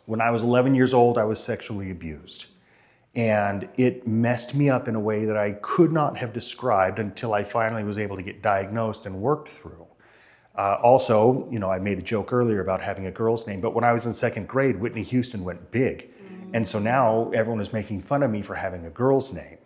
When I was 11 years old, I was sexually abused. And it messed me up in a way that I could not have described until I finally was able to get diagnosed and worked through. Also, I made a joke earlier about having a girl's name, but when I was in second grade, Whitney Houston went big. And so now everyone is making fun of me for having a girl's name.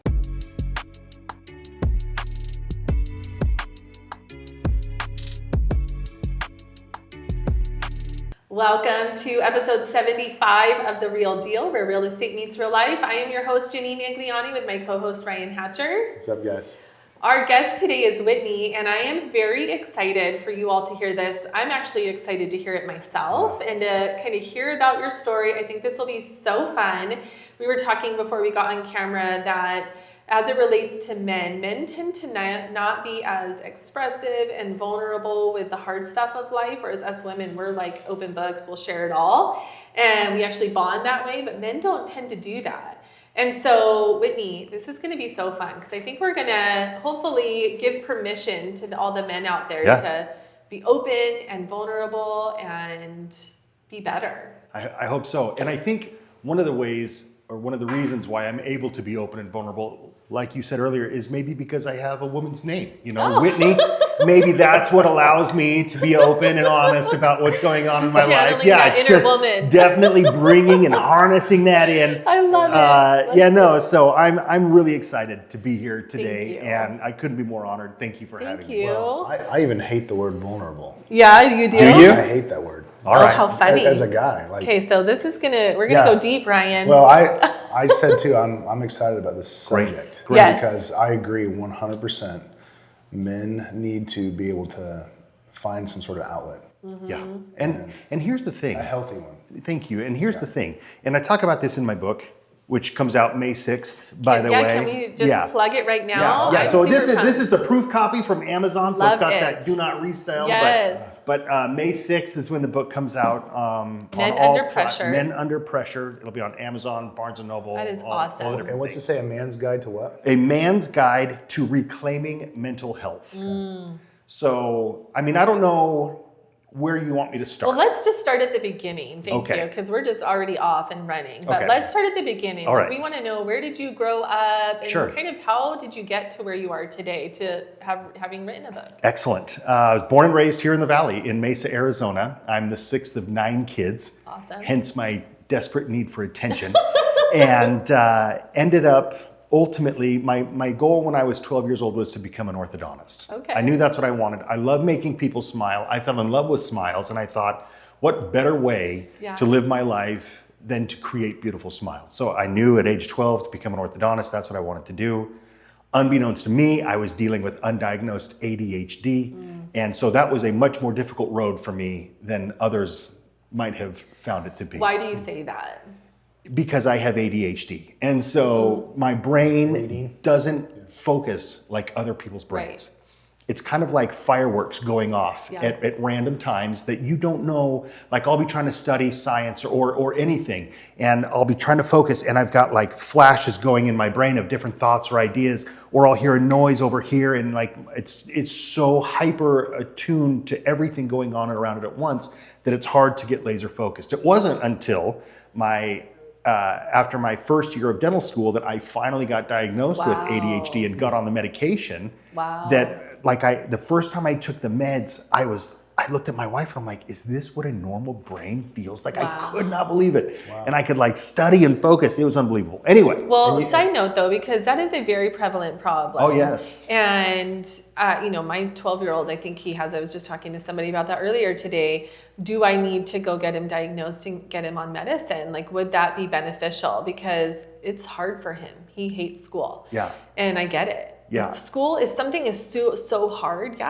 Welcome to episode 75 of The Real Deal, where real estate meets real life. I am your host, Janine with my co-host, Ryan Hatcher. What's up, guys? Our guest today is Whitney, and I am very excited for you all to hear this. I'm actually excited to hear it myself and to kind of hear about your story. I think this will be so fun. We were talking before we got on camera that as it relates to men tend to not be as expressive and vulnerable with the hard stuff of life, whereas us women, we're like open books, we'll share it all, and we actually bond that way, but men don't tend to do that. And so, Whitney, this is going to be so fun because I think we're going to hopefully give permission to all the men out there to be open and vulnerable and be better. I hope so. And I think one of the ways, or one of the reasons why I'm able to be open and vulnerable, like you said earlier, is maybe because I have a woman's name. Whitney, maybe that's what allows me to be open and honest about what's going on in my life. Yeah, it's just definitely bringing and harnessing that in. I love it. So I'm really excited to be here today, and I couldn't be more honored. Thank you for having me. Well, I even hate the word vulnerable. Yeah, you do? Do you? I hate that word. All right. How funny. As a guy. Okay, so this is we're gonna go deep, Ryan. Well, I said too, I'm excited about this subject. Great. Yes. Because I agree 100%. Men need to be able to find some sort of outlet. Mm-hmm. Yeah. And here's the thing. A healthy one. Thank you. And here's the thing. And I talk about this in my book, which comes out May 6th, by the way. Can we just plug it right now? Yeah. So this is the proof copy from Amazon. So it's got that do not resell. Yes. But May 6th is when the book comes out. Men Under Pressure. Men Under Pressure. It'll be on Amazon, Barnes & Noble. That is awesome. And what's it say? A man's guide to what? A man's guide to reclaiming mental health. So, I don't know where you want me to start. Well, let's just start at the beginning. Thank you, because we're just already off and running. But let's start at the beginning. All right. We want to know, where did you grow up, and kind of how did you get to where you are today to having written a book? Excellent. I was born and raised here in the Valley in Mesa, Arizona. I'm the 6th of 9 kids. Awesome. Hence my desperate need for attention. And ended up, ultimately, my goal when I was 12 years old was to become an orthodontist. Okay. I knew that's what I wanted. I love making people smile. I fell in love with smiles, and I thought, what better way to live my life than to create beautiful smiles? So I knew at age 12 to become an orthodontist, that's what I wanted to do. Unbeknownst to me, I was dealing with undiagnosed ADHD, and so that was a much more difficult road for me than others might have found it to be. Why do you say that? Because I have ADHD. And so my brain doesn't focus like other people's brains. Right. It's kind of like fireworks going off at random times that you don't know. Like I'll be trying to study science or anything, and I'll be trying to focus, and I've got like flashes going in my brain of different thoughts or ideas, or I'll hear a noise over here, and like it's so hyper attuned to everything going on around it at once that it's hard to get laser focused. It wasn't until after my first year of dental school that I finally got diagnosed with ADHD and got on the medication. Wow. That the first time I took the meds, I looked at my wife and I'm like, is this what a normal brain feels like? Wow. I could not believe it. Wow. And I could study and focus. It was unbelievable. Anyway. Well, side note though, because that is a very prevalent problem. Oh, yes. And, my 12-year-old, I think I was just talking to somebody about that earlier today. Do I need to go get him diagnosed and get him on medicine? Would that be beneficial? Because it's hard for him. He hates school. Yeah. And I get it. Yeah. If something is so hard,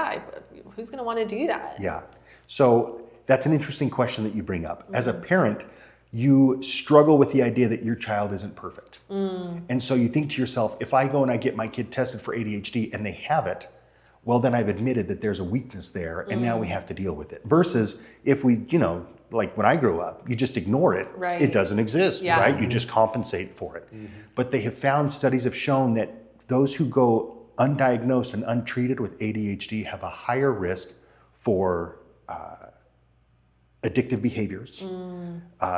who's going to want to do that? Yeah. So that's an interesting question that you bring up. As a parent, you struggle with the idea that your child isn't perfect. And so you think to yourself, if I go and I get my kid tested for ADHD and they have it, well, then I've admitted that there's a weakness there, and now we have to deal with it. Versus if we, like when I grew up, you just ignore it. Right. It doesn't exist, right? You just compensate for it. But they have found, studies have shown that those who go undiagnosed and untreated with ADHD have a higher risk for addictive behaviors,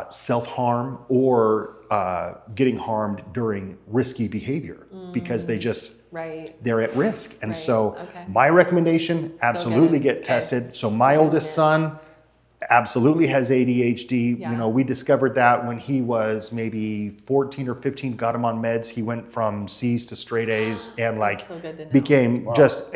self-harm, or getting harmed during risky behavior because they just, they're at risk. And so my recommendation, absolutely get tested. So my oldest son absolutely has ADHD. You know, we discovered that when he was maybe 14 or 15, got him on meds. He went from C's to straight A's and like became just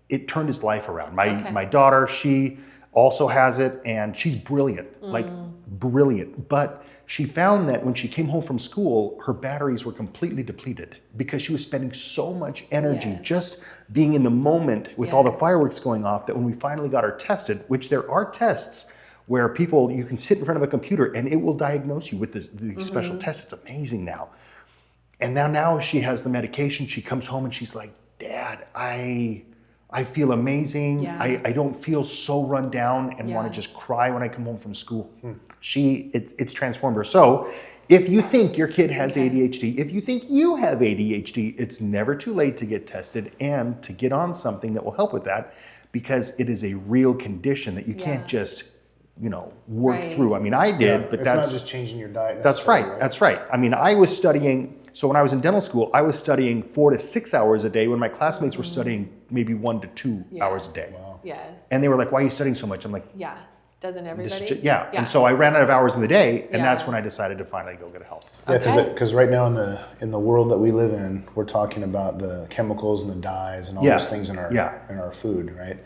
it turned his life around. My daughter, she also has it, and she's brilliant, like brilliant. But she found that when she came home from school, her batteries were completely depleted because she was spending so much energy just being in the moment with all the fireworks going off, that when we finally got her tested, which there are tests where you can sit in front of a computer and it will diagnose you with these special tests. It's amazing now. And now she has the medication. She comes home and she's like, Dad, I feel amazing. I don't feel so run down and want to just cry when I come home from school. It's transformed her. So if you think your kid has ADHD, if you think you have ADHD, it's never too late to get tested and to get on something that will help with that, because it is a real condition that you can't just, work through. I mean, I did, but it's that's not just changing your diet. That's right. That's right. I mean, I was studying. So when I was in dental school, I was studying 4 to 6 hours a day when my classmates were studying maybe 1 to 2 hours a day. Wow. Yes. And they were like, "Why are you studying so much?" I'm like, Doesn't everybody? And so I ran out of hours in the day, and that's when I decided to finally go get help. Because right now in the world that we live in, we're talking about the chemicals and the dyes and all those things in our food, right?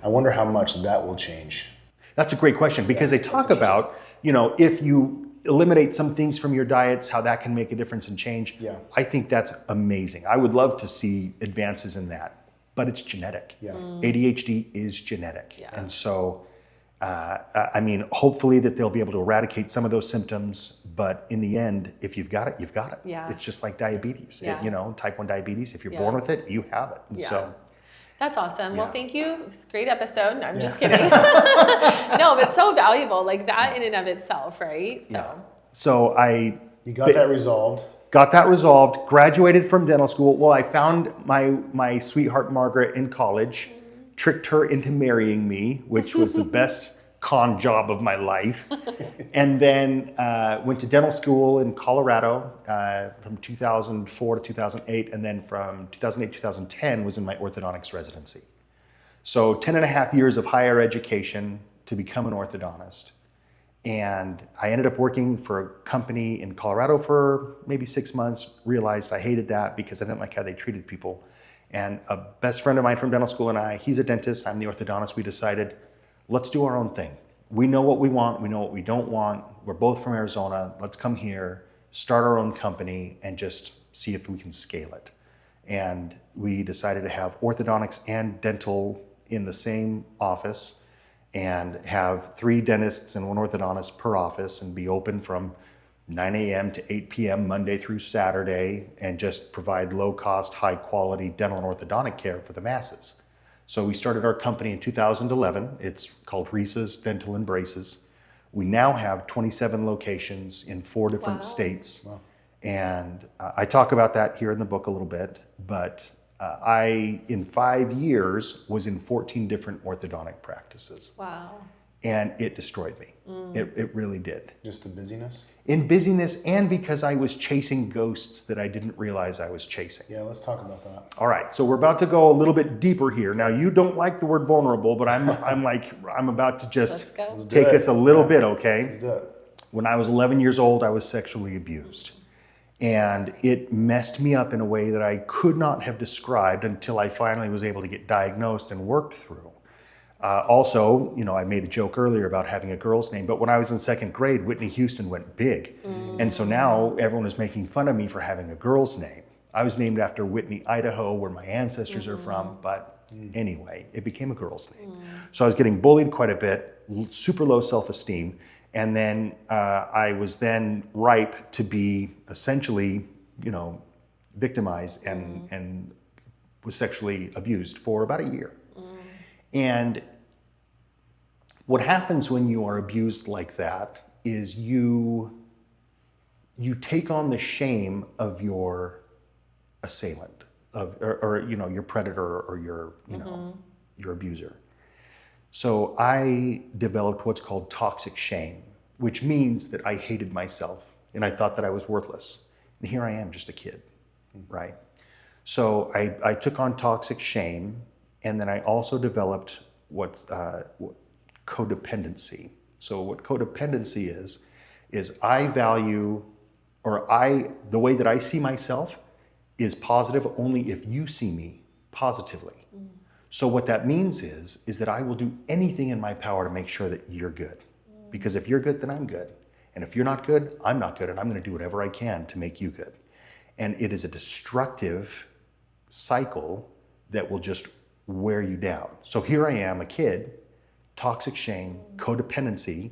I wonder how much that will change. That's a great question, because they talk about, if you eliminate some things from your diets, how that can make a difference and change. I think that's amazing. I would love to see advances in that, but it's genetic. ADHD is genetic. And so, I mean, hopefully that they'll be able to eradicate some of those symptoms, but in the end, if you've got it, you've got it. It's just like diabetes. Type 1 diabetes, if you're born with it, you have it. And so that's awesome. Well, thank you. It's a great episode. No, I'm just kidding. No, but so valuable, like that in and of itself, right? So you got that resolved. Got that resolved, graduated from dental school. Well, I found my sweetheart Margaret in college, tricked her into marrying me, which was the best con job of my life. And then went to dental school in Colorado from 2004 to 2008. And then from 2008 to 2010 was in my orthodontics residency. So 10 and a half years of higher education to become an orthodontist. And I ended up working for a company in Colorado for maybe 6 months, realized I hated that because I didn't like how they treated people. And a best friend of mine from dental school and he's a dentist, I'm the orthodontist, we decided, let's do our own thing. We know what we want, we know what we don't want. We're both from Arizona, let's come here, start our own company, and just see if we can scale it. And we decided to have orthodontics and dental in the same office, and have 3 dentists and 1 orthodontist per office, and be open from 9 a.m. to 8 p.m. Monday through Saturday, and just provide low-cost, high-quality dental and orthodontic care for the masses. So we started our company in 2011. It's called Risas Dental and Braces. We now have 27 locations in 4 different states. And I talk about that here in the book a little bit, but I, in 5 years, was in 14 different orthodontic practices. Wow. And it destroyed me. It really did. Just the busyness? In busyness, and because I was chasing ghosts that I didn't realize I was chasing. Yeah, let's talk about that. All right, so we're about to go a little bit deeper here. Now, you don't like the word vulnerable, but I'm about to just take us a little bit, okay? Let's do it. When I was 11 years old, I was sexually abused. And it messed me up in a way that I could not have described until I finally was able to get diagnosed and worked through. Also, I made a joke earlier about having a girl's name, but when I was in 2nd grade, Whitney Houston went big. And so now everyone was making fun of me for having a girl's name. I was named after Whitney, Idaho, where my ancestors are from, but anyway, it became a girl's name. So I was getting bullied quite a bit, super low self-esteem. And then I was then ripe to be essentially, victimized and was sexually abused for about a year. And what happens when you are abused like that is you take on the shame of your assailant, or your predator, or your your abuser. So I developed what's called toxic shame, which means that I hated myself and I thought that I was worthless. And here I am, just a kid, right? So I took on toxic shame, and then I also developed what codependency. So what codependency is I value, the way that I see myself is positive only if you see me positively. So what that means is that I will do anything in my power to make sure that you're good. Because if you're good, then I'm good. And if you're not good, I'm not good, and I'm going to do whatever I can to make you good. And it is a destructive cycle that will just wear you down. So here I am, a kid, toxic shame, codependency,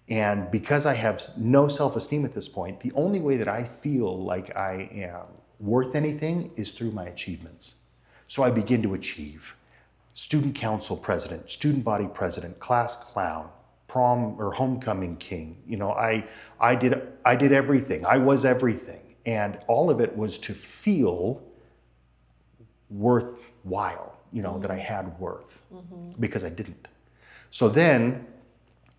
and because I have no self-esteem at this point, the only way that I feel like I am worth anything is through my achievements. So I begin to achieve. Student council president, student body president, class clown, prom or homecoming king. You know, I did everything. I was everything. And all of it was to feel worthwhile, you know, that I had worth, because I didn't. So then,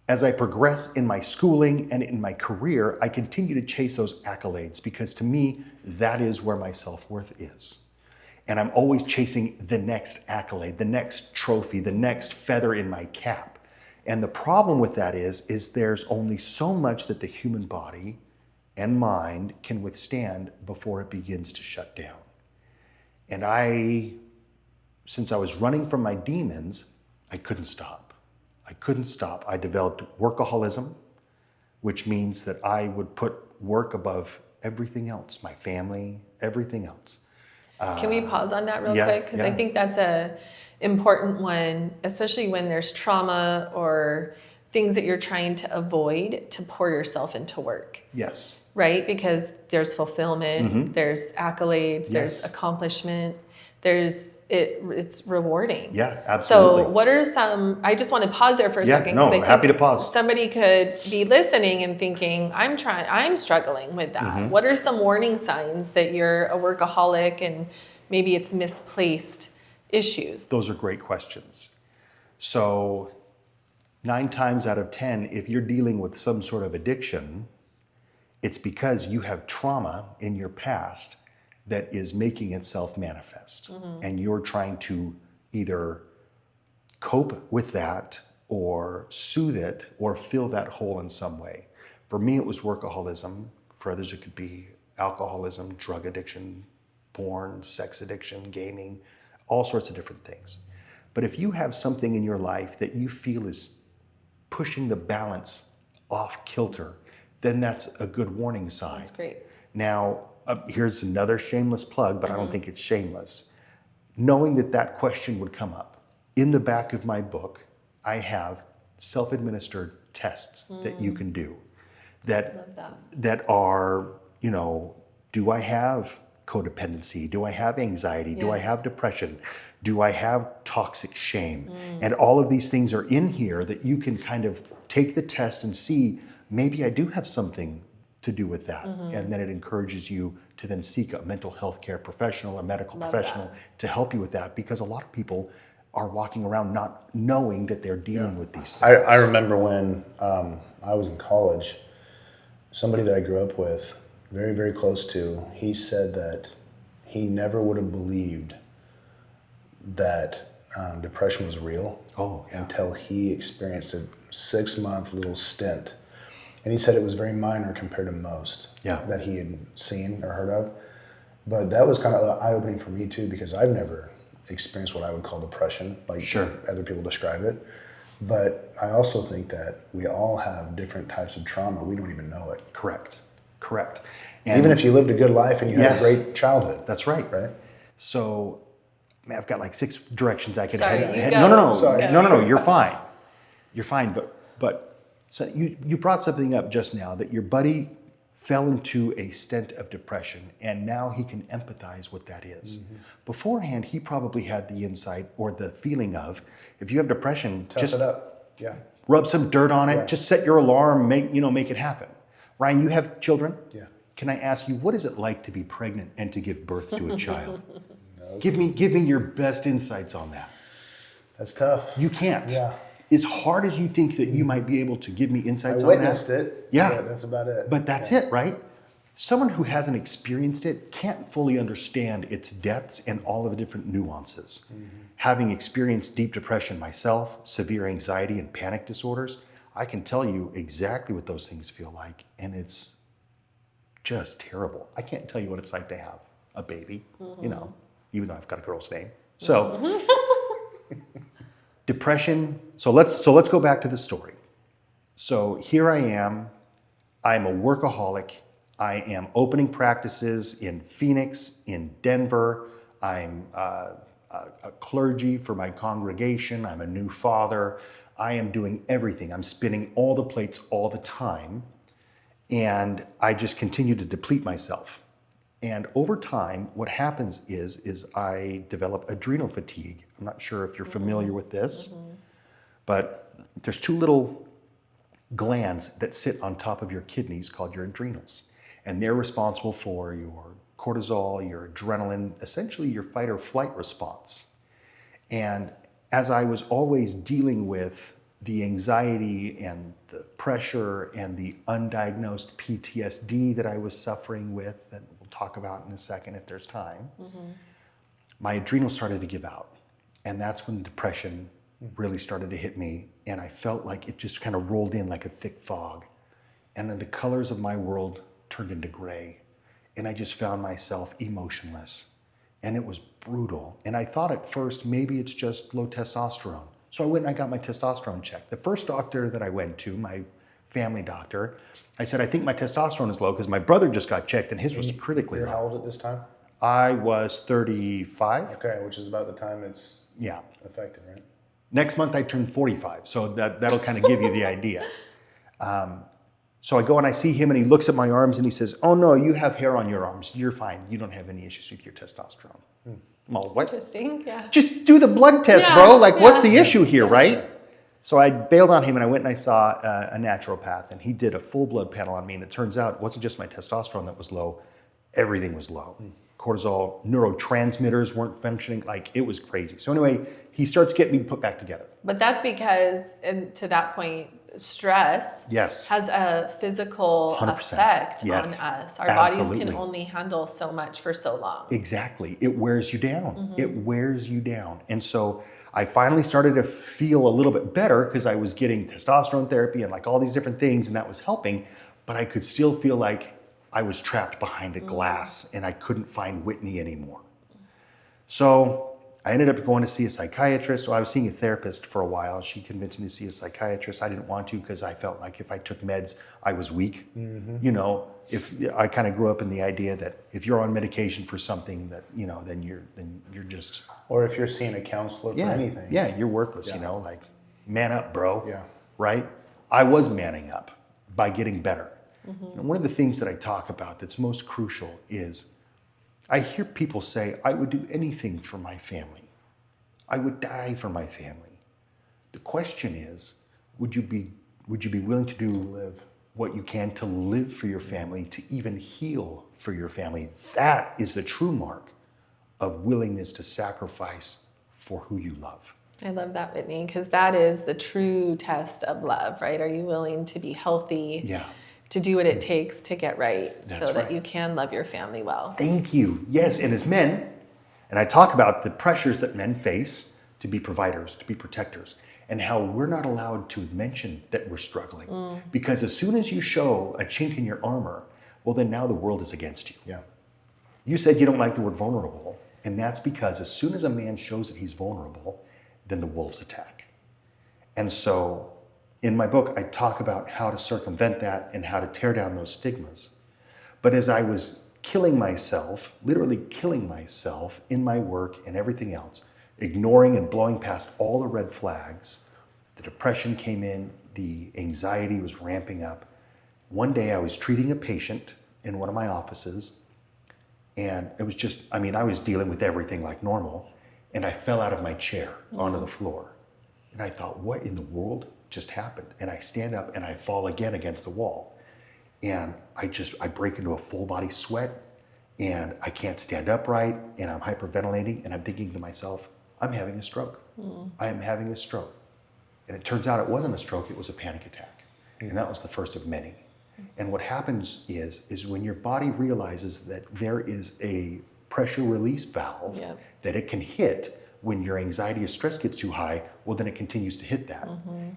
as I progress in my schooling and in my career, I continue to chase those accolades, because to me, that is where my self-worth is. And I'm always chasing the next accolade, the next trophy, the next feather in my cap. And the problem with that is there's only so much that the human body and mind can withstand before it begins to shut down. And since I was running from my demons, I couldn't stop. I developed workaholism, which means that I would put work above everything else, my family, everything else. Can we pause on that real quick? Because I think that's a important one, especially when there's trauma or things that you're trying to avoid, to pour yourself into work. Yes. Right? Because there's fulfillment, there's accolades, there's accomplishment, it's rewarding. Yeah, absolutely. So what are some, I just want to pause there for a second. No, happy to pause. Somebody could be listening and thinking, I'm struggling with that. What are some warning signs that you're a workaholic and maybe it's misplaced issues? Those are great questions. So 9 times out of 10, if you're dealing with some sort of addiction, it's because you have trauma in your past that is making itself manifest. And you're trying to either cope with that or soothe it or fill that hole in some way. For me, it was workaholism. For others, it could be alcoholism, drug addiction, porn, sex addiction, gaming, all sorts of different things. But if you have something in your life that you feel is pushing the balance off kilter, then that's a good warning sign. That's great. Now, here's another shameless plug, but I don't think it's shameless. Knowing that question would come up. In the back of my book, I have self-administered tests that you can do that are, you know, do I have codependency? Do I have anxiety? Do I have depression? Do I have toxic shame? And all of these things are in here that you can kind of take the test and see, maybe I do have something to do with that. And then it encourages you to then seek a mental health care professional, a medical professional to help you with that, because a lot of people are walking around not knowing that they're dealing with these things. I remember when I was in college, somebody that I grew up with, very, very close to, he said that he never would have believed that depression was real until he experienced a 6-month little stint. And he said it was very minor compared to most that he had seen or heard of. But that was kind of eye-opening for me too, because I've never experienced what I would call depression, like other people describe it. But I also think that we all have different types of trauma. We don't even know it. Correct. And even if you lived a good life and you had a great childhood. That's right. Right? So, man, I've got like 6 directions I could head. No, you're fine. You're fine, but so you brought something up just now, that your buddy fell into a stent of depression, and now he can empathize what that is. Beforehand, he probably had the insight or the feeling of, if you have depression, Tough it up. Yeah. Rub some dirt on it, just set your alarm, make it happen. Ryan, you have children? Yeah. Can I ask you, what is it like to be pregnant and to give birth to a child? Give me your best insights on that. That's tough. You can't. Yeah. as hard as you think that you might be able to give me insights I on that. witnessed it. Yeah. But that's about it. But that's it, right? Someone who hasn't experienced it can't fully understand its depths and all of the different nuances. Having experienced deep depression myself, severe anxiety and panic disorders, I can tell you exactly what those things feel like, and it's just terrible. I can't tell you what it's like to have a baby, you know, even though I've got a girl's name. So depression, so let's go back to the story. So here I am, I'm a workaholic. I am opening practices in Phoenix, in Denver. I'm a clergy for my congregation. I'm a new father. I am doing everything. I'm spinning all the plates all the time. And I just continue to deplete myself. And over time, what happens is I develop adrenal fatigue. I'm not sure if you're familiar with this, but there's two little glands that sit on top of your kidneys called your adrenals. And they're responsible for your cortisol, your adrenaline, essentially your fight or flight response. And as I was always dealing with the anxiety and the pressure and the undiagnosed PTSD that I was suffering with, that we'll talk about in a second if there's time, my adrenals started to give out. And that's when depression really started to hit me. And I felt like it just kind of rolled in like a thick fog. And then the colors of my world turned into gray. And I just found myself emotionless. And it was brutal. And I thought at first, maybe it's just low testosterone. So I went and I got my testosterone checked. The first doctor that I went to, my family doctor, I said, I think my testosterone is low because my brother just got checked and his was critically You're low. how old at this time? I was 35. Okay, which is about the time it's affected, right? Next month I turned 45. So that'll kind of give you the idea. So I go and I see him and he looks at my arms and he says, oh no, you have hair on your arms. You're fine. You don't have any issues with your testosterone. Well, what? Interesting, yeah. Just do the blood test, Yeah, bro. Like, what's yeah. the issue here, right? So I bailed on him and I went and I saw a naturopath and he did a full blood panel on me. And it turns out it wasn't just my testosterone that was low. Everything was low. Cortisol, neurotransmitters weren't functioning. Like, it was crazy. So anyway, he starts getting me put back together. But that's because, and to that point, stress Yes. has a physical 100%. effect Yes. on us. Our Absolutely. bodies can only handle so much for so long. Exactly. It wears you down. It wears you down. And so I finally started to feel a little bit better because I was getting testosterone therapy and like all these different things, and that was helping, but I could still feel like I was trapped behind a glass and I couldn't find Whitney anymore. So I ended up going to see a psychiatrist. So I was seeing a therapist for a while. She convinced me to see a psychiatrist. I didn't want to because I felt like if I took meds, I was weak. You know, if I kind of grew up in the idea that if you're on medication for something that, you know, then you're just, Or if you're seeing a counselor for anything. yeah, you're worthless, you know, like man up, bro. Yeah. Right? I was manning up by getting better. And one of the things that I talk about that's most crucial is I hear people say, I would do anything for my family. I would die for my family. The question is, would you be willing to do what you can to live for your family, to even heal for your family? That is the true mark of willingness to sacrifice for who you love. I love that, Whitney, because that is the true test of love, right? Are you willing to be healthy? Yeah. To do what it takes to get right That's so that right. you can love your family well. Thank you. Yes, and as men, and I talk about the pressures that men face to be providers, to be protectors, and how we're not allowed to mention that we're struggling. Because as soon as you show a chink in your armor, well, then now the world is against you. Yeah. You said you don't like the word vulnerable, and that's because as soon as a man shows that he's vulnerable, then the wolves attack. And so in my book, I talk about how to circumvent that and how to tear down those stigmas. But as I was killing myself, literally killing myself in my work and everything else, ignoring and blowing past all the red flags, the depression came in, the anxiety was ramping up. One day I was treating a patient in one of my offices, and it was just, I was dealing with everything like normal, and I fell out of my chair onto the floor. And I thought, what in the world just happened? And I stand up and I fall again against the wall. And I break into a full body sweat and I can't stand upright and I'm hyperventilating and I'm thinking to myself, I'm having a stroke. I am having a stroke. And it turns out it wasn't a stroke, it was a panic attack. And that was the first of many. And what happens is when your body realizes that there is a pressure release valve that it can hit when your anxiety or stress gets too high, well, then it continues to hit that.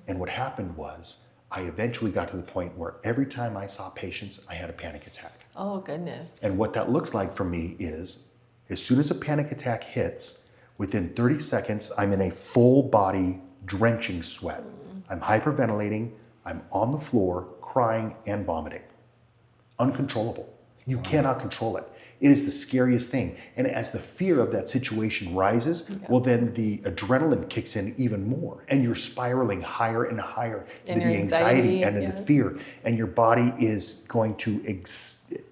And what happened was I eventually got to the point where every time I saw patients, I had a panic attack. Oh, goodness. And what that looks like for me is as soon as a panic attack hits, within 30 seconds, I'm in a full body drenching sweat. I'm hyperventilating, I'm on the floor, crying and vomiting. Uncontrollable. You cannot control it. It is the scariest thing. And as the fear of that situation rises, well, then the adrenaline kicks in even more. And you're spiraling higher and higher into the anxiety and into fear. And your body is going to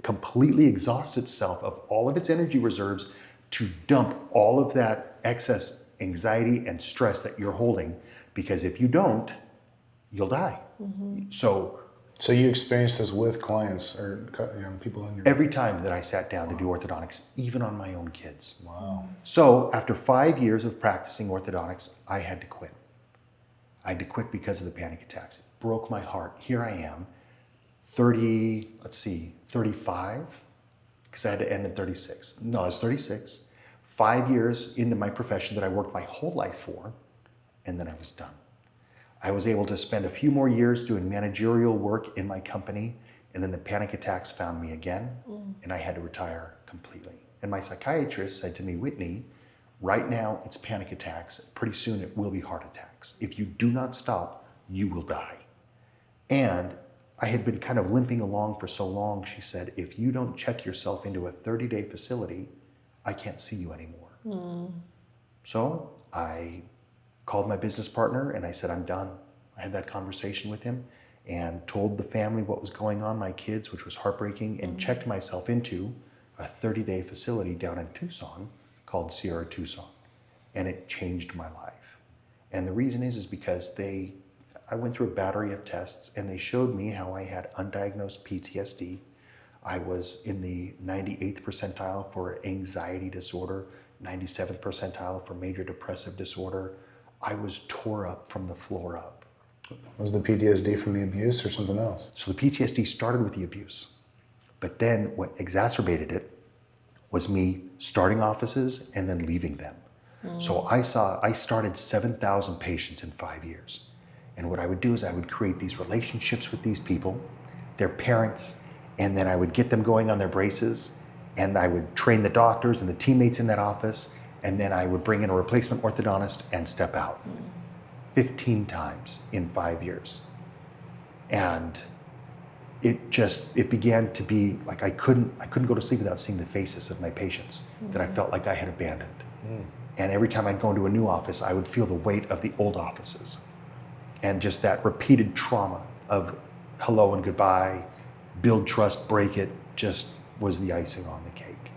completely exhaust itself of all of its energy reserves to dump all of that excess anxiety and stress that you're holding. Because if you don't, you'll die. So you experience this with clients or people in your... Every time that I sat down to do orthodontics, even on my own kids. Wow. So after 5 years of practicing orthodontics, I had to quit. I had to quit because of the panic attacks. It broke my heart. Here I am, 35, because I had to end at 36. No, I was 36. 5 years into my profession that I worked my whole life for, and then I was done. I was able to spend a few more years doing managerial work in my company, and then the panic attacks found me again, and I had to retire completely. And my psychiatrist said to me, Whitney, right now it's panic attacks. Pretty soon it will be heart attacks. If you do not stop, you will die. And I had been kind of limping along for so long, she said, if you don't check yourself into a 30-day facility, I can't see you anymore. So I called my business partner and I said, I'm done. I had that conversation with him and told the family what was going on, my kids, which was heartbreaking, and checked myself into a 30-day facility down in Tucson called Sierra Tucson. And it changed my life. And the reason is because I went through a battery of tests and they showed me how I had undiagnosed PTSD. I was in the 98th percentile for anxiety disorder, 97th percentile for major depressive disorder. I was tore up from the floor up. Was the PTSD from the abuse or something else? So the PTSD started with the abuse. But then what exacerbated it was me starting offices and then leaving them. So I started 7,000 patients in 5 years. And what I would do is I would create these relationships with these people, their parents, and then I would get them going on their braces, and I would train the doctors and the teammates in that office, and then I would bring in a replacement orthodontist and step out 15 times in 5 years. And it began to be like I couldn't go to sleep without seeing the faces of my patients that I felt like I had abandoned. And every time I'd go into a new office, I would feel the weight of the old offices. And just that repeated trauma of hello and goodbye, build trust, break it, just was the icing on the cake.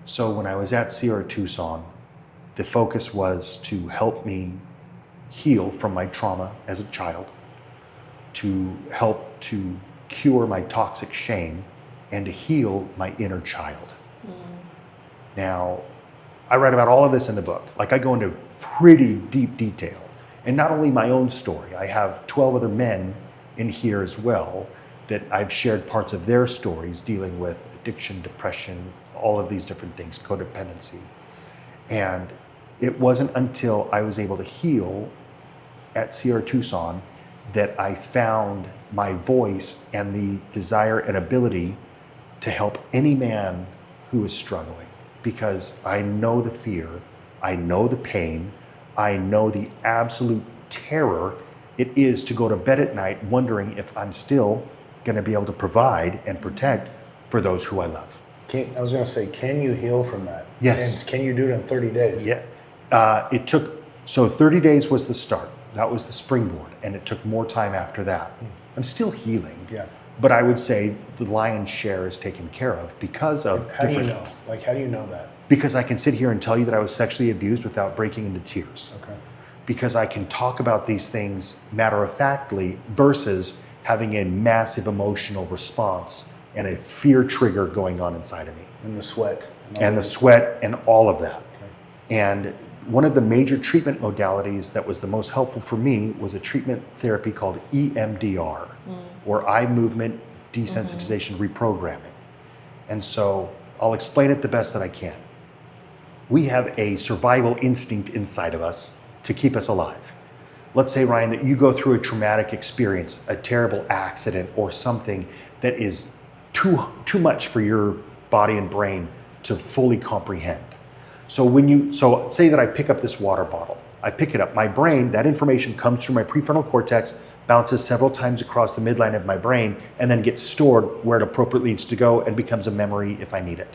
So when I was at Sierra Tucson, the focus was to help me heal from my trauma as a child, to help to cure my toxic shame, and to heal my inner child. Now, I write about all of this in the book. Like, I go into pretty deep detail. And not only my own story, I have 12 other men in here as well that I've shared parts of their stories dealing with addiction, depression, all of these different things, codependency. And it wasn't until I was able to heal at Sierra Tucson that I found my voice and the desire and ability to help any man who is struggling. Because I know the fear, I know the pain, I know the absolute terror it is to go to bed at night wondering if I'm still going to be able to provide and protect for those who I love. I was going to say, can you heal from that? Yes. And can you do it in 30 days? Yeah. So 30 days was the start. That was the springboard. And it took more time after that. I'm still healing. Yeah. But I would say the lion's share is taken care of because of How do you know? How do you know that? Because I can sit here and tell you that I was sexually abused without breaking into tears. Okay. Because I can talk about these things matter-of-factly versus having a massive emotional response and a fear trigger going on inside of me. And the sweat. And the sweat and all of that. Okay. And one of the major treatment modalities that was the most helpful for me was a treatment therapy called EMDR, or eye movement desensitization reprogramming. And so I'll explain it the best that I can. We have a survival instinct inside of us to keep us alive. Let's say, Ryan, that you go through a traumatic experience, a terrible accident, or something that is too much for your body and brain to fully comprehend. So say that I pick up this water bottle. I pick it up. My brain, that information comes through my prefrontal cortex, bounces several times across the midline of my brain, and then gets stored where it appropriately needs to go and becomes a memory if I need it.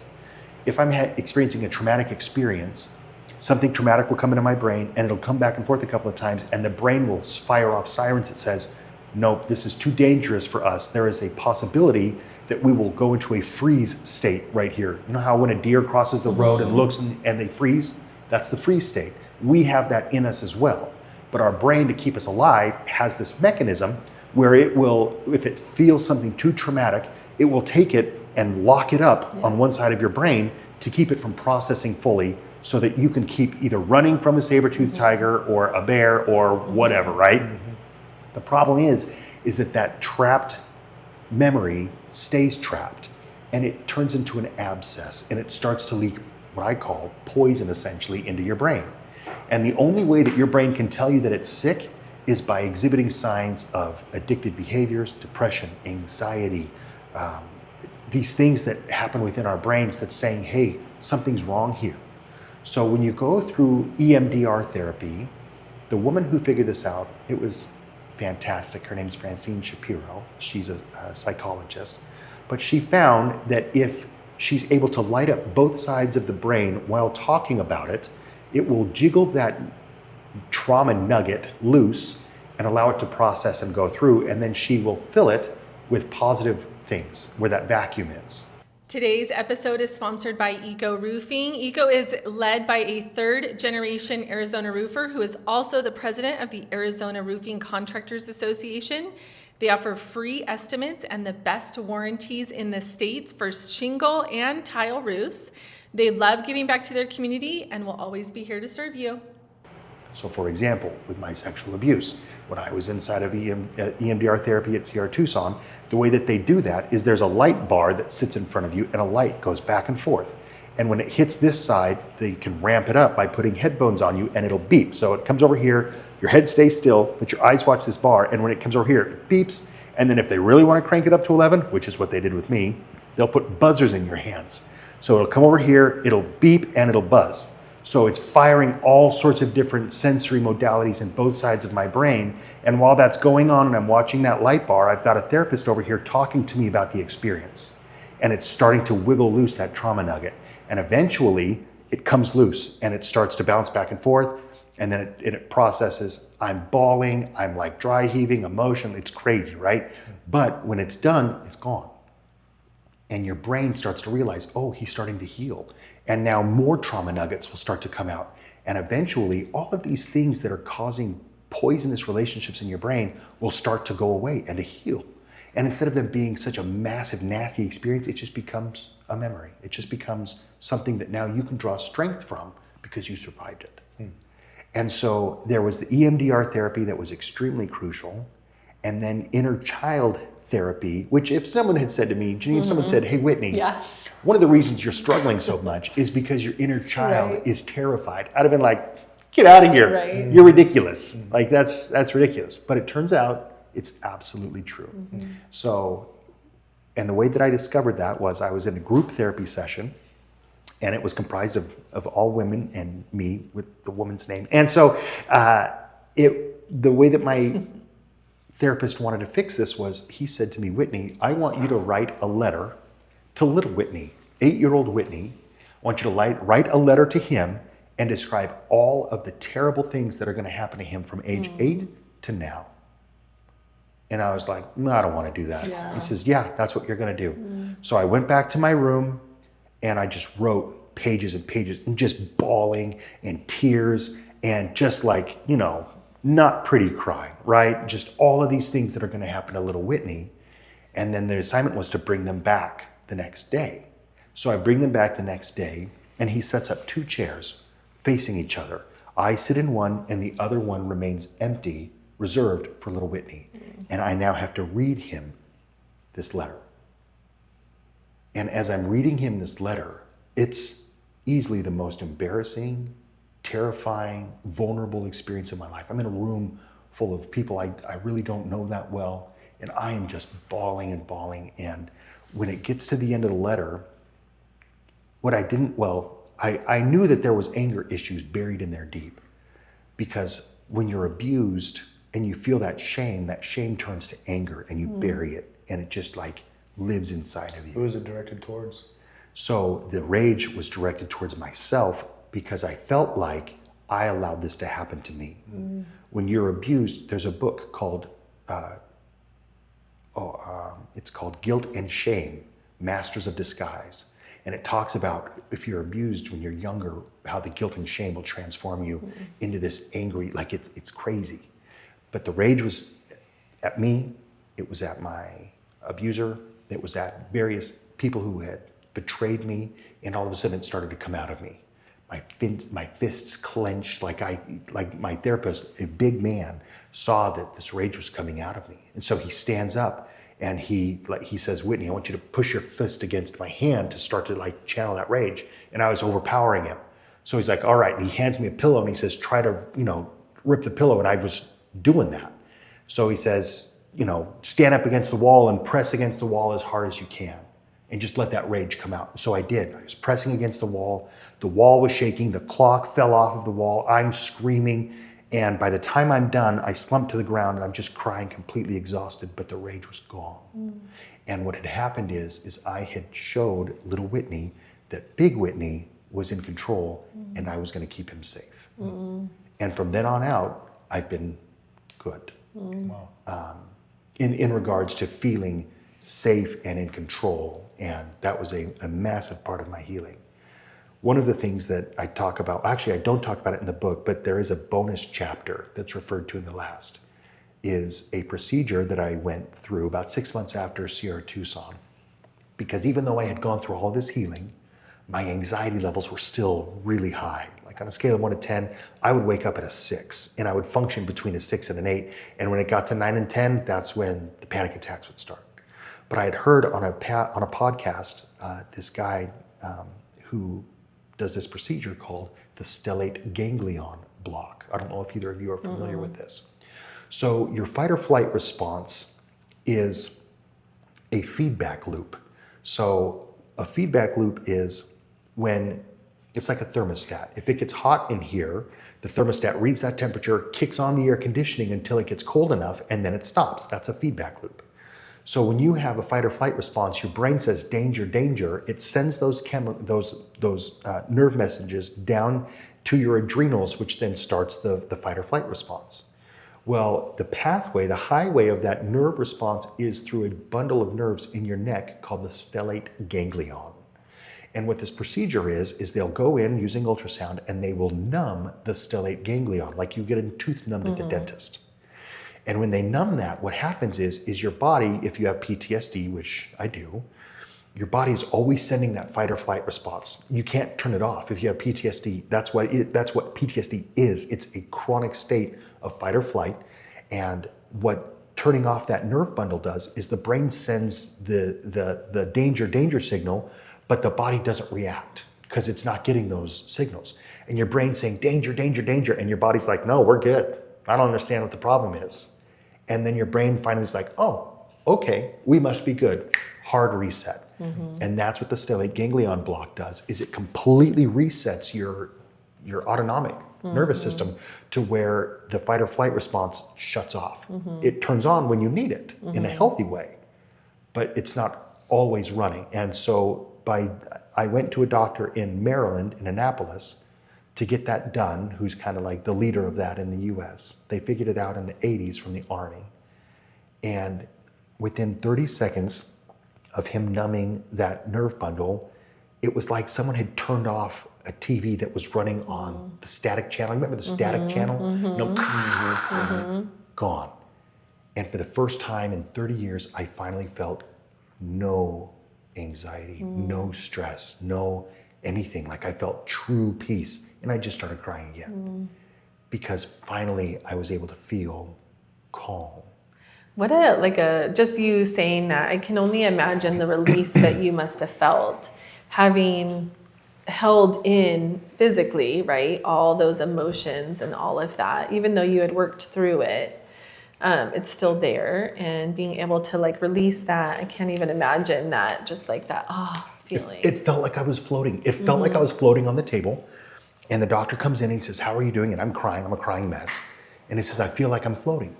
If I'm experiencing a traumatic experience, something traumatic will come into my brain and it'll come back and forth a couple of times, and the brain will fire off sirens that says, nope, this is too dangerous for us. There is a possibility that we will go into a freeze state right here. You know how when a deer crosses the road and looks and they freeze? That's the freeze state. We have that in us as well. But our brain, to keep us alive, has this mechanism where it will, if it feels something too traumatic, it will take it and lock it up on one side of your brain to keep it from processing fully, so that you can keep either running from a saber-toothed tiger or a bear or whatever, right? The problem is that trapped memory stays trapped, and it turns into an abscess, and it starts to leak what I call poison, essentially, into your brain. And the only way that your brain can tell you that it's sick is by exhibiting signs of addictive behaviors, depression, anxiety, these things that happen within our brains that's saying, hey, something's wrong here. So when you go through EMDR therapy, the woman who figured this out, it was fantastic. Her name's Francine Shapiro. She's a psychologist. But she found that if she's able to light up both sides of the brain while talking about it, it will jiggle that trauma nugget loose and allow it to process and go through, and then she will fill it with positive things where that vacuum is. Today's episode is sponsored by Eco Roofing. Eco is led by a third-generation Arizona roofer who is also the president of the Arizona Roofing Contractors Association. They offer free estimates and the best warranties in the states for shingle and tile roofs. They love giving back to their community and will always be here to serve you. So for example, with my sexual abuse, when I was inside of EMDR therapy at CR Tucson, the way that they do that is there's a light bar that sits in front of you and a light goes back and forth. And when it hits this side, they can ramp it up by putting headphones on you and it'll beep. So it comes over here, your head stays still, but your eyes watch this bar, and when it comes over here, it beeps. And then if they really want to crank it up to 11, which is what they did with me, they'll put buzzers in your hands. So it'll come over here, it'll beep, and it'll buzz. So it's firing all sorts of different sensory modalities in both sides of my brain. And while that's going on and I'm watching that light bar, I've got a therapist over here talking to me about the experience. And it's starting to wiggle loose that trauma nugget. And eventually it comes loose and it starts to bounce back and forth. And then it processes. I'm bawling, I'm like dry heaving, emotion. It's crazy, right? But when it's done, it's gone. And your brain starts to realize, oh, he's starting to heal. And now more trauma nuggets will start to come out. And eventually, all of these things that are causing poisonous relationships in your brain will start to go away and to heal. And instead of them being such a massive, nasty experience, it just becomes a memory. It just becomes something that now you can draw strength from because you survived it. And so there was the EMDR therapy that was extremely crucial. And then inner child therapy, which if someone had said to me, Janine, if someone said, hey, Whitney, one of the reasons you're struggling so much is because your inner child is terrified. I'd have been like, get out of here. Right. You're ridiculous. Like that's ridiculous. But it turns out it's absolutely true. So, and the way that I discovered that was I was in a group therapy session, and it was comprised of all women and me with the woman's name. And so the way that my therapist wanted to fix this was, he said to me, Whitney, I want you to write a letter to little Whitney, 8-year-old Whitney. I want you to write a letter to him and describe all of the terrible things that are going to happen to him from age 8 to now. And I was like, no, I don't want to do that. Yeah. He says, yeah, that's what you're going to do. So I went back to my room and I just wrote pages and pages and just bawling and tears and just like, you know, not pretty crying, right? Just all of these things that are going to happen to little Whitney. And then the assignment was to bring them back the next day. So I bring them back the next day, and he sets up 2 chairs facing each other. I sit in one and the other one remains empty, reserved for little Whitney. And I now have to read him this letter. And as I'm reading him this letter, it's easily the most embarrassing, terrifying, vulnerable experience of my life. I'm in a room full of people I really don't know that well, and I am just bawling and bawling. And when it gets to the end of the letter, I knew that there was anger issues buried in there deep, because when you're abused and you feel that shame turns to anger and you bury it, and it just like lives inside of you. Who is it directed towards? So the rage was directed towards myself, because I felt like I allowed this to happen to me. When you're abused, there's a book called, it's called Guilt and Shame, Masters of Disguise. And it talks about if you're abused when you're younger, how the guilt and shame will transform you into this angry, like it's crazy. But the rage was at me, it was at my abuser, it was at various people who had betrayed me, and all of a sudden it started to come out of me. My fists clenched, like my therapist, a big man, saw that this rage was coming out of me. And so he stands up and he says, Whitney, I want you to push your fist against my hand to start to like channel that rage. And I was overpowering him. So he's like, all right. And he hands me a pillow and he says, try to, rip the pillow. And I was doing that. So he says, stand up against the wall and press against the wall as hard as you can. And just let that rage come out. So I did. I was pressing against the wall. The wall was shaking. The clock fell off of the wall. I'm screaming. And by the time I'm done, I slump to the ground and I'm just crying, completely exhausted, but the rage was gone. And what had happened is I had showed little Whitney that big Whitney was in control and I was going to keep him safe. And from then on out, I've been good. Wow. In regards to feeling safe and in control. And that was a massive part of my healing. One of the things that I talk about, actually I don't talk about it in the book, but there is a bonus chapter that's referred to in the last, is a procedure that I went through about 6 months after Sierra Tucson. Because even though I had gone through all this healing, my anxiety levels were still really high. Like on a scale of 1 to 10, I would wake up at a 6 and I would function between a 6 and an 8. And when it got to 9 and 10, that's when the panic attacks would start. But I had heard on a podcast, this guy who does this procedure called the stellate ganglion block. I don't know if either of you are familiar with this. So your fight or flight response is a feedback loop. So a feedback loop is when it's like a thermostat. If it gets hot in here, the thermostat reads that temperature, kicks on the air conditioning until it gets cold enough, and then it stops. That's a feedback loop. So when you have a fight or flight response, your brain says danger, danger. It sends those nerve messages down to your adrenals, which then starts the fight or flight response. Well, the pathway, the highway of that nerve response is through a bundle of nerves in your neck called the stellate ganglion. And what this procedure is they'll go in using ultrasound and they will numb the stellate ganglion, like you get a tooth numbed at the dentist. And when they numb that, what happens is your body, if you have PTSD, which I do, your body is always sending that fight or flight response. You can't turn it off. If you have PTSD, that's what PTSD is. It's a chronic state of fight or flight. And what turning off that nerve bundle does is the brain sends the danger signal, but the body doesn't react because it's not getting those signals. And your brain's saying danger, danger, danger. And your body's like, no, we're good. I don't understand what the problem is. And then your brain finally is like, oh, okay, we must be good. Hard reset. And that's what the stellate ganglion block does, is it completely resets your autonomic nervous system to where the fight or flight response shuts off. It turns on when you need it in a healthy way, but it's not always running. And so I went to a doctor in Maryland, in Annapolis, to get that done, who's kind of like the leader of that in the US. They figured it out in the 80s from the Army. And within 30 seconds of him numbing that nerve bundle, it was like someone had turned off a TV that was running on the static channel. Remember the static channel? Gone. And for the first time in 30 years, I finally felt no anxiety, no stress, no anything. Like I felt true peace. And I just started crying again. because finally I was able to feel calm. What just you saying that, I can only imagine the release that you must have felt having held in physically, right? All those emotions and all of that, even though you had worked through it, it's still there, and being able to like release that, I can't even imagine that, just like that, feeling. It felt like I was floating. It felt like I was floating on the table, and the doctor comes in and he says, "How are you doing?" And I'm crying. I'm a crying mess. And he says, "I feel like I'm floating."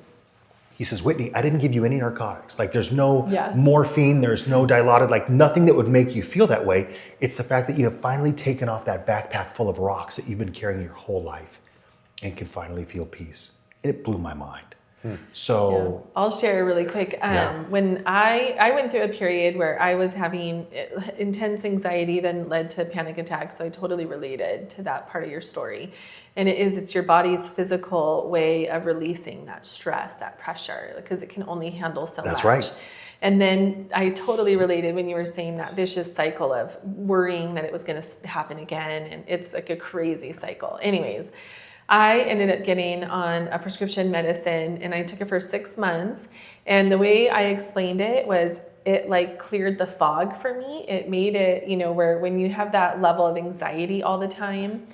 He says, "Whitney, I didn't give you any narcotics. Like there's no morphine, there's no Dilaudid, like nothing that would make you feel that way. It's the fact that you have finally taken off that backpack full of rocks that you've been carrying your whole life and can finally feel peace." It blew my mind. So I'll share really quick. When I went through a period where I was having intense anxiety, then led to panic attacks. So I totally related to that part of your story. And it's your body's physical way of releasing that stress, that pressure, because it can only handle so much. That's right. And then I totally related when you were saying that vicious cycle of worrying that it was going to happen again. And it's like a crazy cycle. Anyways, I ended up getting on a prescription medicine, and I took it for 6 months. And the way I explained it was it like cleared the fog for me. It made it, where when you have that level of anxiety all the time,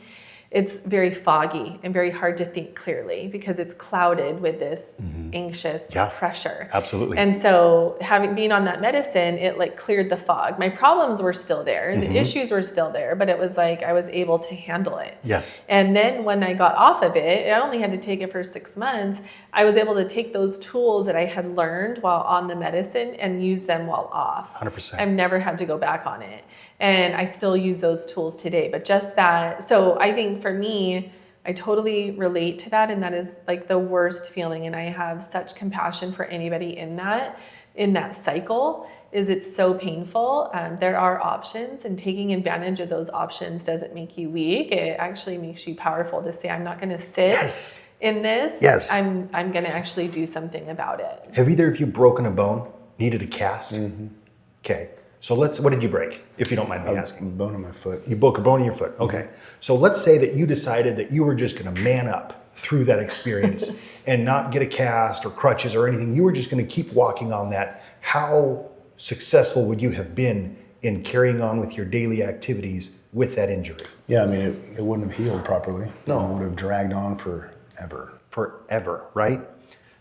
it's very foggy and very hard to think clearly because it's clouded with this anxious pressure. Absolutely. And so being on that medicine, it like cleared the fog. My problems were still there and the issues were still there, but it was like I was able to handle it. Yes. And then when I got off of it, I only had to take it for 6 months. I was able to take those tools that I had learned while on the medicine and use them while off. 100%. I've never had to go back on it. And I still use those tools today, but just that. So I think for me, I totally relate to that. And that is like the worst feeling. And I have such compassion for anybody in that cycle. It's so painful. There are options, and taking advantage of those options doesn't make you weak. It actually makes you powerful to say, I'm not going to sit in this. Yes. I'm going to actually do something about it. Have either of you broken a bone, needed a cast? Okay. So what did you break, if you don't mind me asking? A bone in my foot. You broke a bone in your foot. Okay. So let's say that you decided that you were just going to man up through that experience and not get a cast or crutches or anything. You were just going to keep walking on that. How successful would you have been in carrying on with your daily activities with that injury? Yeah, I mean, it wouldn't have healed properly. No. It would have dragged on forever. Forever, right?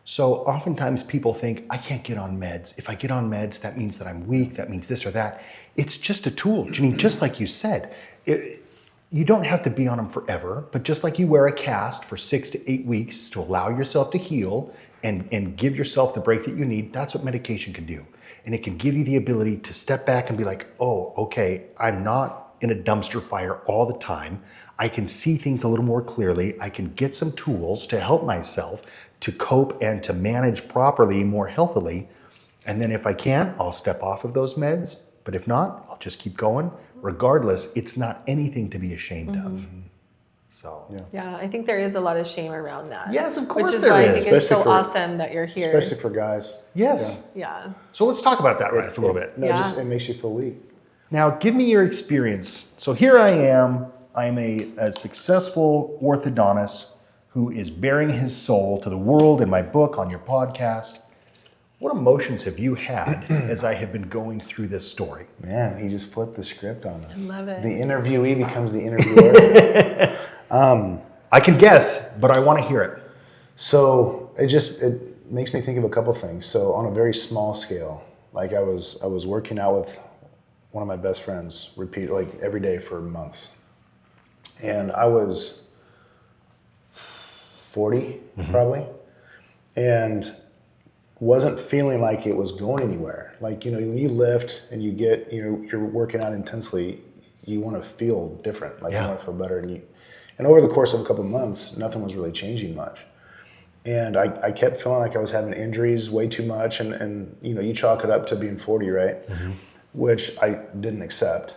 So oftentimes people think, I can't get on meds. If I get on meds, that means that I'm weak. That means this or that. It's just a tool, Janine, just like you said. You don't have to be on them forever, but just like you wear a cast for 6 to 8 weeks to allow yourself to heal and give yourself the break that you need, that's what medication can do. And it can give you the ability to step back and be like, oh, okay, I'm not in a dumpster fire all the time. I can see things a little more clearly. I can get some tools to help myself to cope and to manage properly, more healthily. And then if I can, I'll step off of those meds. But if not, I'll just keep going. Regardless, it's not anything to be ashamed of. So, Yeah, I think there is a lot of shame around that. Yes, of course Which is there why I is. think it's so Especially for- awesome that you're here. Especially for guys. yes. Yeah. So let's talk about that for a little bit. No, Yeah. just it makes you feel weak. Now, give me your experience. So here I am. I'm a successful orthodontist who is bearing his soul to the world in my book, on your podcast. What emotions have you had as I have been going through this story? Man, he just flipped the script on us. I love it. The interviewee becomes the interviewer. I can guess, but I want to hear it. So it makes me think of a couple things. So on a very small scale, like I was working out with one of my best friends, like every day for months. And I was 40 probably, and wasn't feeling like it was going anywhere. Like, when you lift and you're working out intensely, you want to feel different. Like you want to feel better. And over the course of a couple of months, nothing was really changing much. And I kept feeling like I was having injuries way too much. And you chalk it up to being 40, right? Which I didn't accept.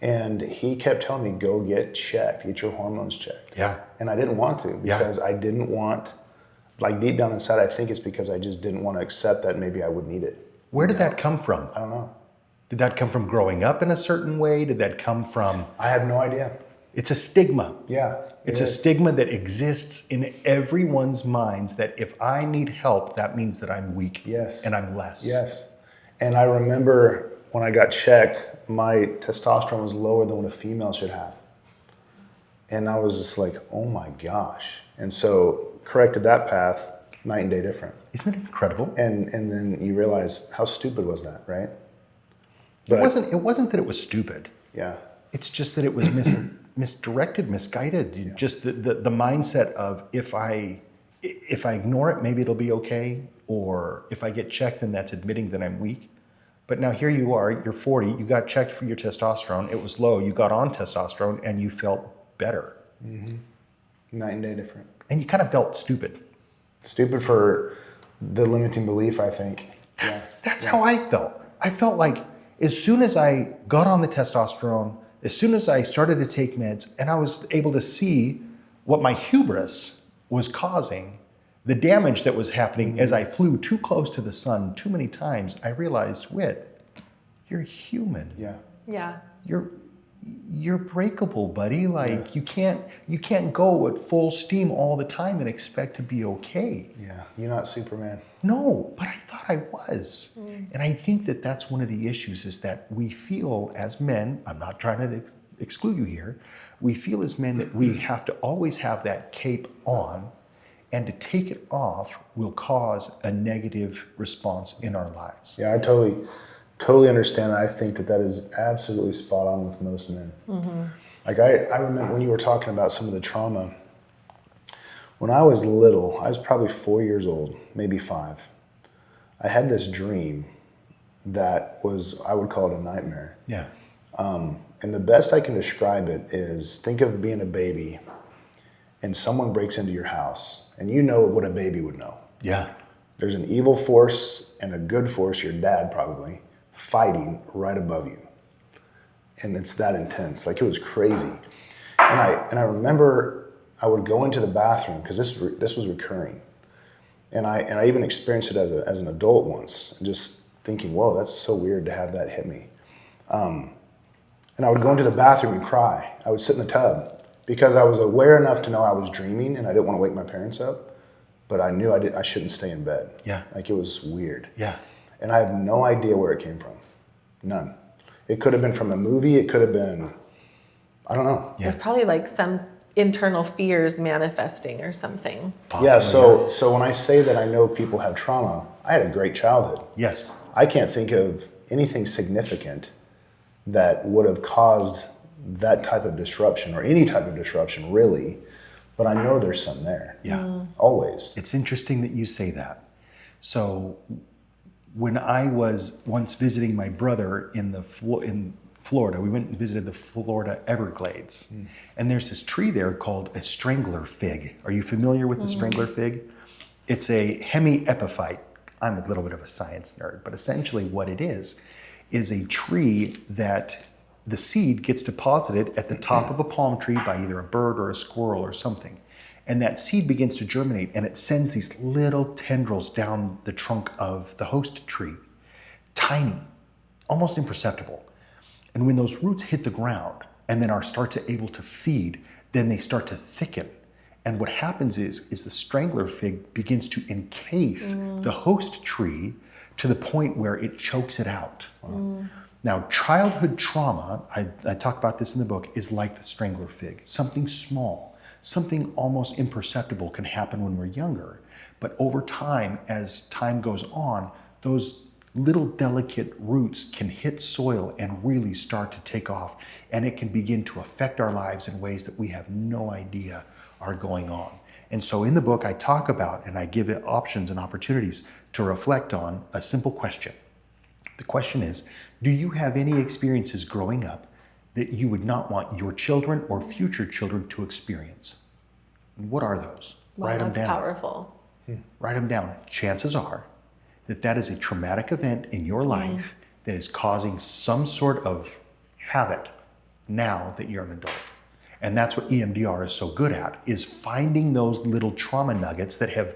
And he kept telling me, go get checked, get your hormones checked. Yeah. And I didn't want to because I didn't want, like deep down inside, I think it's because I just didn't want to accept that maybe I would need it. Where did that come from? I don't know. Did that come from growing up in a certain way? Did that come from... I have no idea. It's a stigma. Yeah. It's a stigma that exists in everyone's minds that if I need help, that means that I'm weak. Yes. And I'm less. Yes. And I remember when I got checked, my testosterone was lower than what a female should have. And I was just like, oh my gosh. And so corrected that path, night and day different. Isn't it incredible? And then you realize how stupid was that, right? It wasn't that it was stupid. Yeah. It's just that it was misdirected, misguided. Yeah. Just the mindset of if I ignore it, maybe it'll be okay. Or if I get checked, then that's admitting that I'm weak. But now here you are, you're 40, you got checked for your testosterone, it was low, you got on testosterone and you felt better. Mm-hmm. Night and day different. And you kind of felt stupid. Stupid for the limiting belief, I think. That's how I felt. I felt like as soon as I got on the testosterone, as soon as I started to take meds and I was able to see what my hubris was causing, the damage that was happening as I flew too close to the sun too many times, I realized, Whit, you're human. Yeah. Yeah. You're breakable, buddy. Like you can't go at full steam all the time and expect to be okay. Yeah. You're not Superman. No, but I thought I was. And I think that that's one of the issues is that we feel as men, I'm not trying to exclude you here, we feel as men that we have to always have that cape on, and to take it off will cause a negative response in our lives. Yeah, I totally understand that. I think that is absolutely spot on with most men. Mm-hmm. Like I remember when you were talking about some of the trauma, when I was little, I was probably 4 years old, maybe 5. I had this dream that was, I would call it a nightmare. Yeah. And the best I can describe it is, think of being a baby and someone breaks into your house and you know what a baby would know. Yeah. There's an evil force and a good force, your dad probably, fighting right above you. And it's that intense. Like, it was crazy. And I remember I would go into the bathroom because this was recurring. And I even experienced it as an adult once, just thinking, whoa, that's so weird to have that hit me. And I would go into the bathroom and cry. I would sit in the tub because I was aware enough to know I was dreaming and I didn't want to wake my parents up, but I knew I shouldn't stay in bed. Yeah. Like, it was weird. Yeah. And I have no idea where it came from. None. It could have been from a movie. It could have been, I don't know. Yeah. It's probably like some internal fears manifesting or something. Possibly. Yeah, so when I say that I know people have trauma, I had a great childhood. Yes. I can't think of anything significant that would have caused that type of disruption or any type of disruption, really. But I know there's some there. Yeah. Always. It's interesting that you say that. So when I was once visiting my brother in Florida, we went and visited the Florida Everglades. And there's this tree there called a strangler fig. Are you familiar with the strangler fig? It's a hemiepiphyte. I'm a little bit of a science nerd, but essentially what it is a tree that the seed gets deposited at the top of a palm tree by either a bird or a squirrel or something. And that seed begins to germinate and it sends these little tendrils down the trunk of the host tree. Tiny, almost imperceptible. And when those roots hit the ground and then start to able to feed, then they start to thicken. And what happens is the strangler fig begins to encase the host tree to the point where it chokes it out. Now, childhood trauma, I talk about this in the book, is like the strangler fig. Something small, something almost imperceptible can happen when we're younger. But over time, as time goes on, those little delicate roots can hit soil and really start to take off. And it can begin to affect our lives in ways that we have no idea are going on. And so in the book, I talk about and I give it options and opportunities to reflect on a simple question. The question is, do you have any experiences growing up that you would not want your children or future children to experience? What are those? Wow, Write them down. Powerful. Write them down. Chances are that is a traumatic event in your life that is causing some sort of havoc now that you're an adult. And that's what EMDR is so good at, is finding those little trauma nuggets that have,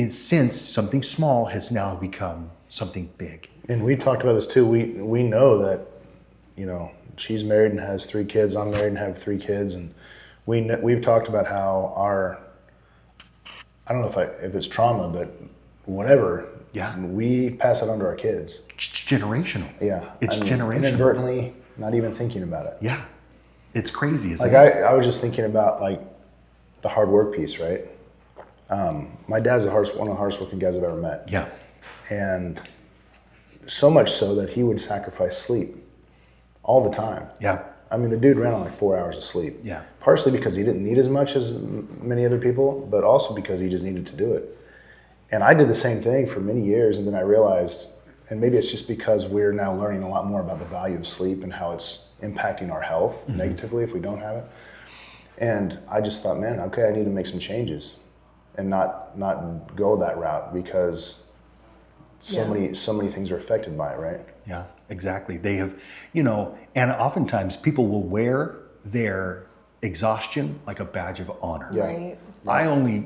since something small has now become something big. And we talked about this too. We know that, she's married and has 3 kids. I'm married and have 3 kids, and we've talked about how I don't know if it's trauma, but whatever. Yeah. We pass it on to our kids. It's generational. Yeah. It's generational. Inadvertently, not even thinking about it. Yeah. It's crazy, isn't Like it? I was just thinking about like the hard work piece, right? My dad's one of the hardest working guys I've ever met. Yeah. And so much so that he would sacrifice sleep all the time. Yeah. I mean, the dude ran on like 4 hours of sleep. Yeah. Partially because he didn't need as much as many other people, but also because he just needed to do it. And I did the same thing for many years, and then I realized, and maybe it's just because we're now learning a lot more about the value of sleep and how it's impacting our health negatively if we don't have it. And I just thought, man, okay, I need to make some changes and not go that route, because so many things are affected by it, right? Yeah, exactly. They have, and oftentimes people will wear their exhaustion like a badge of honor. Yeah. Right. I only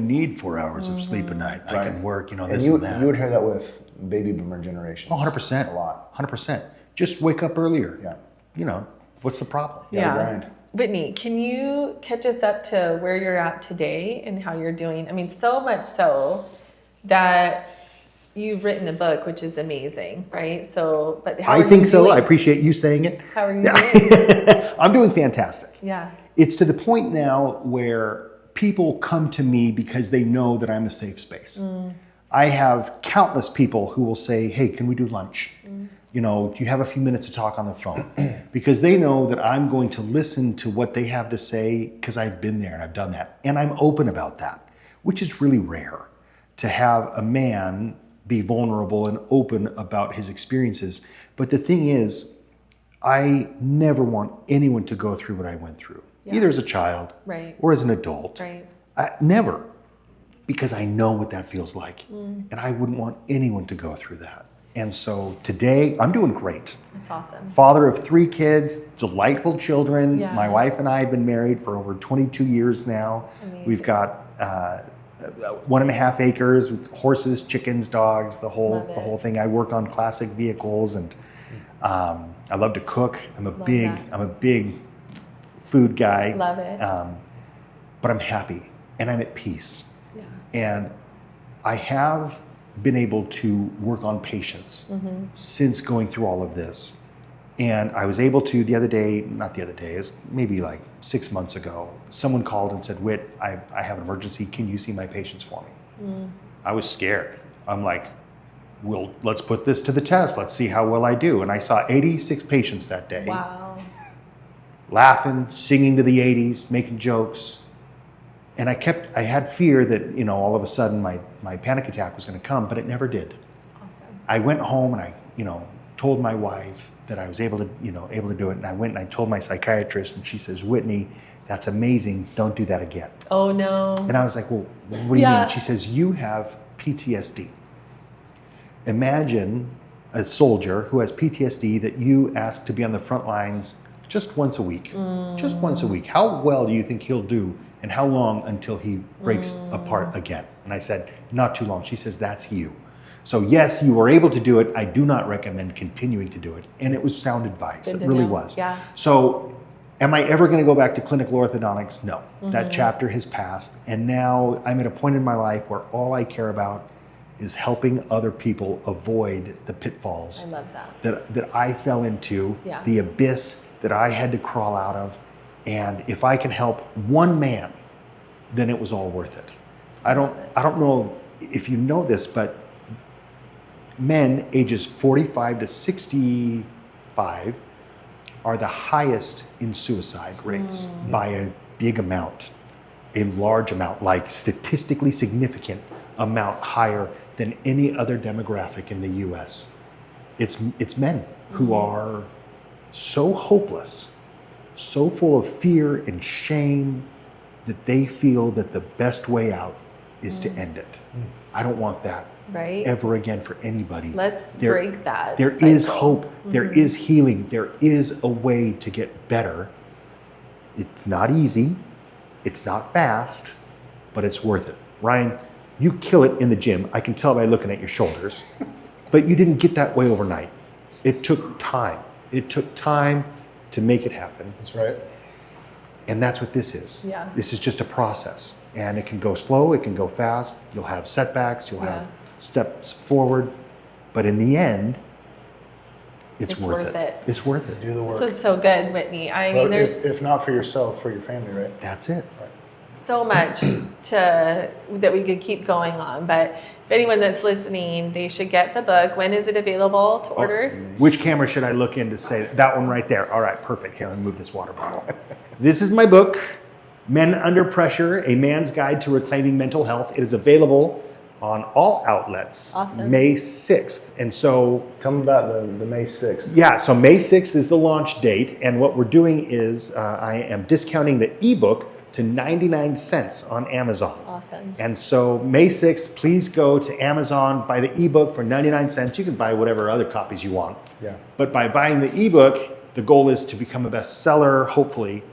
need 4 hours of sleep a night. I can work, this and that. You would hear that with baby boomer generations. 100%. A lot. 100%. Just wake up earlier. Yeah. What's the problem? The grind. Whitney, can you catch us up to where you're at today and how you're doing? I mean, so much so that you've written a book, which is amazing, right? So, but how are you think so. doing? I appreciate you saying it. How are you doing? I'm doing fantastic. Yeah. It's to the point now where people come to me because they know that I'm a safe space. I have countless people who will say, hey, can we do lunch? Do you have a few minutes to talk on the phone? Because they know that I'm going to listen to what they have to say, because I've been there and I've done that. And I'm open about that, which is really rare, to have a man be vulnerable and open about his experiences. But the thing is, I never want anyone to go through what I went through, either as a child or as an adult. Right. Never, because I know what that feels like. And I wouldn't want anyone to go through that. And so today, I'm doing great. That's awesome. Father of 3 kids, delightful children. Yeah. My wife and I have been married for over 22 years now. Amazing. We've got 1.5 acres, horses, chickens, dogs, the whole thing. I work on classic vehicles, and I love to cook. I'm a big food guy. Love it. But I'm happy and I'm at peace. Yeah. And I have been able to work on patience since going through all of this. And I was able to it's maybe like 6 months ago, someone called and said, Whit, I have an emergency. Can you see my patients for me? I was scared. I'm like, well, let's put this to the test. Let's see how well I do. And I saw 86 patients that day. Wow. Laughing, singing to the 80s, making jokes. And I had fear that, all of a sudden my panic attack was going to come, but it never did. Awesome. I went home and I, told my wife that I was able to do it. And I went and I told my psychiatrist, and she says, Whitney, that's amazing. Don't do that again. Oh no. And I was like, well, what do you mean? She says, you have PTSD. Imagine a soldier who has PTSD that you ask to be on the front lines just once a week. Just once a week. How well do you think he'll do? And how long until he breaks apart again? And I said, not too long. She says, that's you. So yes, you were able to do it. I do not recommend continuing to do it. And it was sound advice. It really was. Yeah. So am I ever going to go back to clinical orthodontics? No. That chapter has passed. And now I'm at a point in my life where all I care about is helping other people avoid the pitfalls. I love that. That I fell into, the abyss that I had to crawl out of. And if I can help one man, then it was all worth it. I don't know if you know this, but men ages 45 to 65 are the highest in suicide rates by a big amount, a large amount, like statistically significant amount higher than any other demographic in the US. It's men who are so hopeless, so full of fear and shame that they feel that the best way out is to end it. I don't want that ever again for anybody. Let's break that. There is hope. There is healing. There is a way to get better. It's not easy. It's not fast, but it's worth it. Ryan, you kill it in the gym. I can tell by looking at your shoulders, but you didn't get that way overnight. It took time. It took time to make it happen. That's right. And that's what this is. Yeah. This is just a process. And it can go slow, it can go fast. You'll have setbacks, you'll have steps forward. But in the end, it's worth it. It's worth it. Do the work. This is so good, Whitney. I mean, there's if not for yourself, for your family, right? That's it. so much that we could keep going on. But if anyone that's listening, they should get the book. When is it available to order? Which camera should I look in to say that one right there? All right, perfect. Here, let me move this water bottle. This is my book, Men Under Pressure, A Man's Guide to Reclaiming Mental Health. It is available on all outlets, Awesome. May 6th. And so... Tell me about the May 6th. Yeah, so May 6th is the launch date. And what we're doing is I am discounting the ebook to 99 cents on Amazon. Awesome. And so May 6th, please go to Amazon, buy the ebook for 99 cents. You can buy whatever other copies you want. Yeah. But by buying the ebook, the goal is to become a bestseller, hopefully,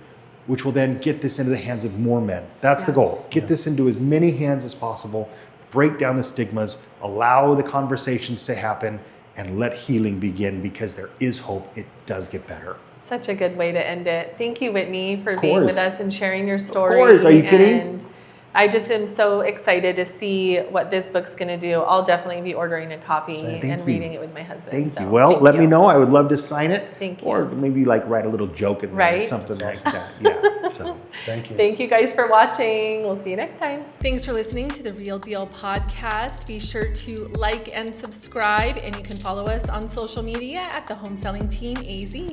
which will then get this into the hands of more men. That's the goal. Get this into as many hands as possible, break down the stigmas, allow the conversations to happen, and let healing begin, because there is hope. It does get better. Such a good way to end it. Thank you, Whitney, for being with us and sharing your story. Of course. Are you kidding? And I just am so excited to see what this book's going to do. I'll definitely be ordering a copy and reading it with my husband. Thank you. Well, let me know. I would love to sign it. Thank you. Or maybe like write a little joke in there or something like that. Yeah. So Thank you. Thank you guys for watching. We'll see you next time. Thanks for listening to the Real Deal podcast. Be sure to like and subscribe, and you can follow us on social media at the Home Selling Team AZ.